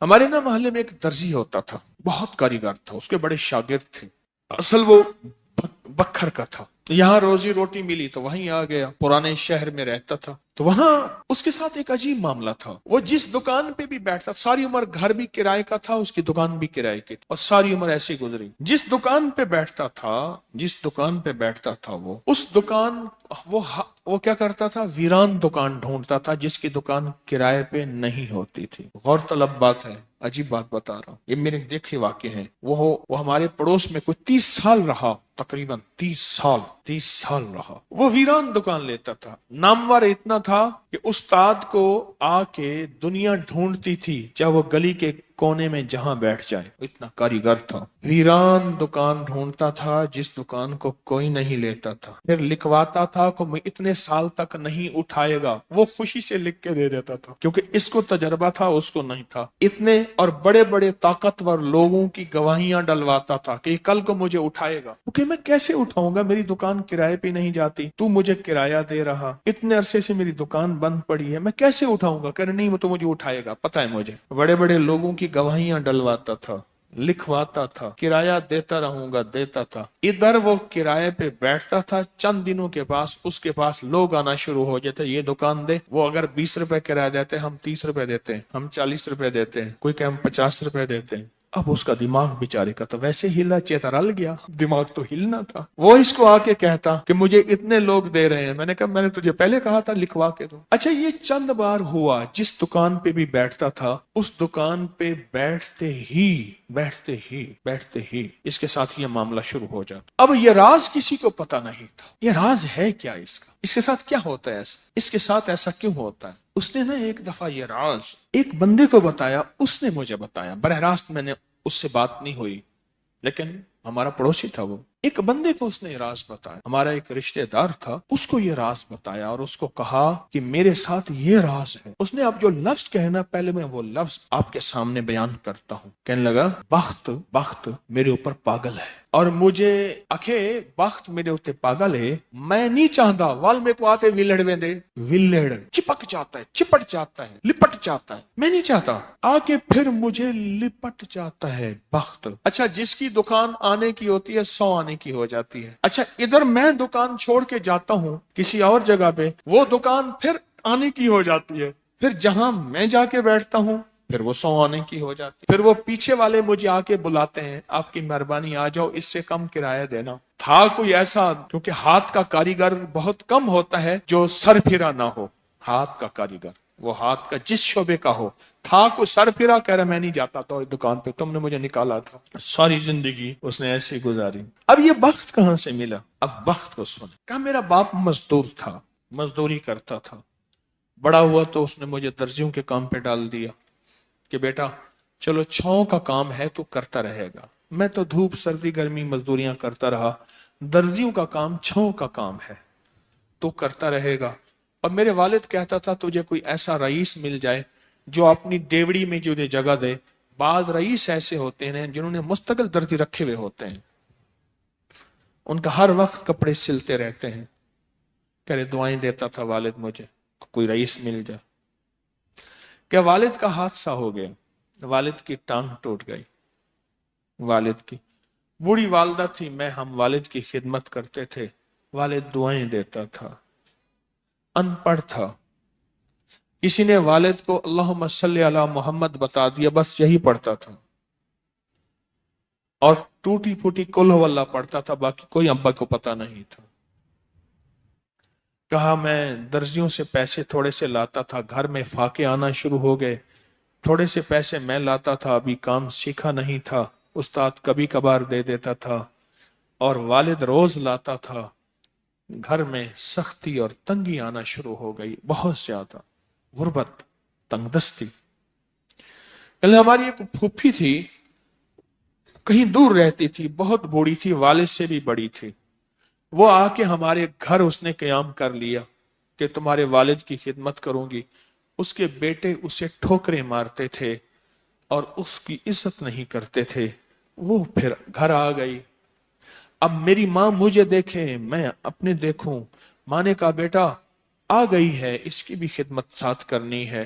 ہمارے نا محلے میں ایک درزی ہوتا تھا، بہت کاریگر تھا، اس کے بڑے شاگرد تھے۔ اصل وہ بکھر کا تھا، یہاں روزی روٹی ملی تو وہیں آ گیا، پرانے شہر میں رہتا تھا۔ تو وہاں اس کے ساتھ ایک عجیب معاملہ تھا، وہ جس دکان پہ بھی بیٹھتا، ساری عمر گھر بھی کرائے کا تھا، اس کی دکان بھی کرائے کی تھی، اور ساری عمر ایسی گزری۔ جس دکان پہ بیٹھتا تھا، جس دکان پہ بیٹھتا تھا وہ اس دکان وہ کیا کرتا تھا، ویران دکان ڈھونڈتا تھا جس کی دکان کرائے پہ نہیں ہوتی تھی۔ غور طلب بات ہے، عجیب بات بتا رہا ہوں، یہ میرے دیکھے واقع ہیں۔ وہ ہمارے پڑوس میں کوئی 30 سال رہا، تقریباً 30 سال رہا۔ وہ ویران دکان لیتا تھا، نامور اتنا تھا کہ استاد کو آ کے دنیا ڈھونڈتی تھی، چاہے وہ گلی کے کونے میں جہاں بیٹھ جائے، اتنا کاریگر تھا۔ ویران دکان ڈھونڈتا تھا جس دکان کو کوئی نہیں لیتا تھا، پھر لکھواتا تھا کہ میں اتنے سال تک نہیں اٹھائے گا، وہ خوشی سے لکھ کے دے دیتا تھا، کیونکہ اس کو تجربہ تھا، اس کو نہیں تھا۔ اتنے اور بڑے بڑے طاقتور لوگوں کی گواہیاں ڈلواتا تھا کہ کل کو مجھے اٹھائے گا، کیونکہ میں کیسے اٹھاؤں گا، میری دکان کرائے پہ نہیں جاتی، تو مجھے کرایہ دے رہا، اتنے عرصے سے میری دکان بند پڑی ہے، میں کیسے اٹھاؤں گا؟ کہہ رہے نہیں، وہ تو مجھے اٹھائے گا، پتہ ہے مجھے۔ بڑے بڑے لوگوں کی گواہیاں ڈلواتا تھا، لکھواتا تھا، کرایہ دیتا رہوں گا، دیتا تھا۔ ادھر وہ کرائے پہ بیٹھتا تھا، چند دنوں کے پاس اس کے پاس لوگ آنا شروع ہو جاتے، یہ دکان دے، وہ اگر 20 روپے کرایہ دیتے، ہم 30 روپے دیتے ہیں، ہم 40 روپے دیتے ہیں، کوئی کہ ہم 50 روپے دیتے ہیں۔ اب اس کا دماغ بیچارے کا تو ویسے ہلا چیترل گیا، دماغ تو ہلنا تھا۔ وہ اس کو آ کے کہتا کہ مجھے اتنے لوگ دے رہے ہیں، میں نے کہا میں نے تجھے پہلے کہا تھا لکھوا کے دو۔ اچھا، یہ چند بار ہوا، جس دکان پہ بھی بیٹھتا تھا، اس دکان پہ بیٹھتے ہی اس کے ساتھ یہ معاملہ شروع ہو جاتا۔ اب یہ راز کسی کو پتا نہیں تھا، یہ راز ہے کیا اس کا، اس کے ساتھ کیا ہوتا ہے ایسا، اس کے ساتھ ایسا کیوں ہوتا ہے؟ اس نے نا ایک دفعہ یہ راز ایک بندے کو بتایا، اس نے مجھے بتایا، براہ راست میں نے اس سے بات نہیں ہوئی، لیکن ہمارا پڑوسی تھا، وہ ایک بندے کو اس نے یہ راز بتایا، ہمارا ایک رشتہ دار تھا، اس کو یہ راز بتایا اور اس کو کہا کہ میرے ساتھ یہ راز ہے۔ اس نے اب جو لفظ کہنا، پہلے میں وہ لفظ آپ کے سامنے بیان کرتا ہوں۔ کہنے لگا، بخت میرے اوپر پاگل ہے، اور مجھے اکھے بخت میرے اوپر پاگل ہے، میں نہیں چاہتا وال میں کو آتے ویلڑ میں دے، ویلڑ چپک جاتا ہے، چپٹ جاتا ہے، لپٹ جاتا ہے، میں نہیں چاہتا، آ کے پھر مجھے لپٹ جاتا ہے بخت۔ اچھا، جس کی دکان آنے کی ہوتی ہے 100 آنے کی ہو جاتی ہے۔ اچھا، ادھر میں دکان چھوڑ کے جاتا ہوں کسی اور جگہ پہ، وہ دکان پھر آنے کی ہو جاتی ہے، پھر جہاں میں جا کے بیٹھتا ہوں پھر وہ 100 آنے کی ہو جاتی ہے، پھر وہ پیچھے والے مجھے آ کے بلاتے ہیں، آپ کی مہربانی آ جاؤ، اس سے کم کرایہ دینا۔ تھا کوئی ایسا، کیونکہ ہاتھ کا کاریگر بہت کم ہوتا ہے جو سر پھرا نہ ہو، ہاتھ کا کاریگر وہ ہاتھ کا جس شعبے کا ہو، تھا کوئی سر پھرا، کہہ رہا میں نہیں جاتا تو دکان پہ، تم نے مجھے نکالا تھا۔ ساری زندگی اس نے ایسے گزاری۔ اب یہ بخت کہاں سے ملا؟ اب بخت کو سن، کہا میرا باپ مزدور تھا، مزدوری کرتا تھا، بڑا ہوا تو اس نے مجھے درزیوں کے کام پہ ڈال دیا کہ بیٹا چلو چھاؤں کا کام ہے تو کرتا رہے گا۔ میں تو دھوپ سردی گرمی مزدوریاں کرتا رہا، درزیوں کا کام چھاؤں کا کام ہے تو کرتا رہے گا۔ اور میرے والد کہتا تھا تجھے کوئی ایسا رئیس مل جائے جو اپنی دیوڑی میں تجھے جگہ دے۔ بعض رئیس ایسے ہوتے ہیں جنہوں نے مستقل درزی رکھے ہوئے ہوتے ہیں، ان کا ہر وقت کپڑے سلتے رہتے ہیں۔ کہہ رہے دعائیں دیتا تھا والد مجھے کوئی رئیس مل جائے۔ کہ والد کا حادثہ ہو گیا، والد کی ٹانگ ٹوٹ گئی، والد کی بوڑھی والدہ تھی، میں ہم والد کی خدمت کرتے تھے، والد دعائیں دیتا تھا، ان پڑھ تھا، کسی نے والد کو اللہم صلی علی محمد بتا دیا، بس یہی پڑھتا تھا، اور ٹوٹی پھوٹی قل ہو اللہ پڑھتا تھا، باقی کوئی ابا کو پتا نہیں تھا۔ کہا میں درزیوں سے پیسے تھوڑے سے لاتا تھا، گھر میں فاقے آنا شروع ہو گئے، تھوڑے سے پیسے میں لاتا تھا، ابھی کام سیکھا نہیں تھا، استاد کبھی کبھار دے دیتا تھا، اور والد روز لاتا تھا، گھر میں سختی اور تنگی آنا شروع ہو گئی، بہت زیادہ غربت، تنگ دستی۔ ہماری ایک پھوپھی تھی، کہیں دور رہتی تھی، بہت بوڑھی تھی، والد سے بھی بڑی تھی، وہ آ کے ہمارے گھر اس نے قیام کر لیا کہ تمہارے والد کی خدمت کروں گی۔ اس کے بیٹے اسے ٹھوکریں مارتے تھے اور اس کی عزت نہیں کرتے تھے، وہ پھر گھر آ گئی۔ اب میری ماں مجھے دیکھے، میں اپنے دیکھوں، ماں نے کہا بیٹا آ گئی ہے، اس کی بھی خدمت ساتھ کرنی ہے۔